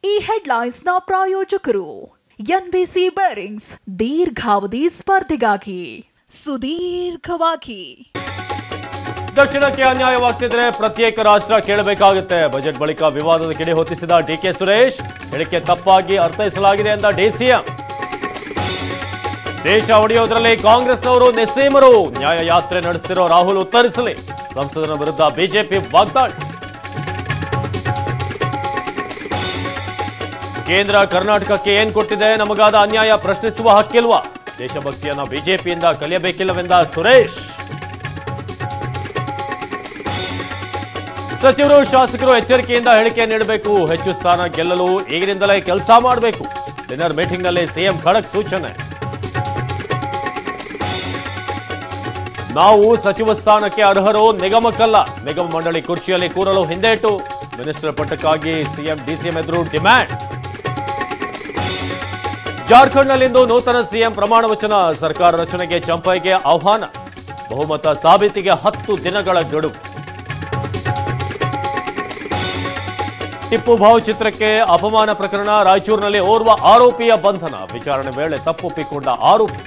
ಈ ಹೆಡ್ಲೈನ್ಸ್ ನ ಪ್ರಾಯೋಜಕರು ಎನ್ಬಿಸಿ ಬೇರಿಂಗ್ಸ್ ದೀರ್ಘಾವಧಿ ಸ್ಪರ್ಧೆಗಾಗಿ ಸುದೀರ್ಘವಾಗಿ. ದಕ್ಷಿಣಕ್ಕೆ ಅನ್ಯಾಯವಾಗ್ತಿದ್ರೆ ಪ್ರತ್ಯೇಕ ರಾಷ್ಟ್ರ ಕೇಳಬೇಕಾಗುತ್ತೆ. ಬಜೆಟ್ ಬಳಿಕ ವಿವಾದದ ಕಿಡಿ ಹೊತ್ತಿಸಿದ ಡಿಕೆ ಸುರೇಶ್. ಹೇಳಿಕೆ ತಪ್ಪಾಗಿ ಅರ್ಥೈಸಲಾಗಿದೆ ಎಂದ ಡಿಸಿಎಂ. ದೇಶ ಒಡೆಯೋದ್ರಲ್ಲಿ ಕಾಂಗ್ರೆಸ್ನವರು ನಿಸ್ಸೀಮರು. ನ್ಯಾಯ ಯಾತ್ರೆ ನಡೆಸುತ್ತಿರೋ ರಾಹುಲ್ ಉತ್ತರಿಸಲಿ. ಸಂಸದರ ವಿರುದ್ಧ ಬಿಜೆಪಿ ವಾಗ್ದಾಳಿ. ಕೇಂದ್ರ ಕರ್ನಾಟಕಕ್ಕೆ ಏನ್ ಕೊಟ್ಟಿದೆ? ನಮಗಾದ ಅನ್ಯಾಯ ಪ್ರಶ್ನಿಸುವ ಹಕ್ಕಿಲ್ವಾ? ದೇಶಭಕ್ತಿಯನ್ನ ಬಿಜೆಪಿಯಿಂದ ಕಲಿಯಬೇಕಿಲ್ಲವೆಂದ ಸುರೇಶ್. ಸಚಿವರು ಶಾಸಕರು ಎಚ್ಚರಿಕೆಯಿಂದ ಹೇಳಿಕೆ ನೀಡಬೇಕು. ಹೆಚ್ಚು ಸ್ಥಾನ ಗೆಲ್ಲಲು ಈಗಿನಿಂದಲೇ ಕೆಲಸ ಮಾಡಬೇಕು. ಡಿನ್ನರ್ ಮೀಟಿಂಗ್ ನಲ್ಲಿ ಸಿಎಂ ಖಡಕ್ ಸೂಚನೆ. ನಾವು ಸಚಿವ ಸ್ಥಾನಕ್ಕೆ ಅರ್ಹರು, ನಿಗಮಕ್ಕಲ್ಲ. ನಿಗಮ ಮಂಡಳಿ ಕುರ್ಚಿಯಲ್ಲಿ ಕೂರಲು ಹಿಂದೇಟು. ಮಿನಿಸ್ಟರ್ ಪಟ್ಟಕ್ಕಾಗಿ ಸಿಎಂ ಡಿಸಿಎಂ ಎದುರು ಡಿಮ್ಯಾಂಡ್. ಜಾರ್ಖಂಡ್ನಲ್ಲಿಂದು ನೂತನ ಸಿಎಂ ಪ್ರಮಾಣ ವಚನ. ಸರ್ಕಾರ ರಚನೆಗೆ ಚಂಪೈಗೆ ಆಹ್ವಾನ. ಬಹುಮತ ಸಾಬೀತಿಗೆ 10 ದಿನಗಳ ಗಡುವು. ಟಿಪ್ಪು ಭಾವಚಿತ್ರಕ್ಕೆ ಅಪಮಾನ ಪ್ರಕರಣ. ರಾಯಚೂರಿನಲ್ಲಿ ಓರ್ವ ಆರೋಪಿಯ ಬಂಧನ. ವಿಚಾರಣೆ ವೇಳೆ ತಪ್ಪೊಪ್ಪಿಕೊಂಡ ಆರೋಪಿ.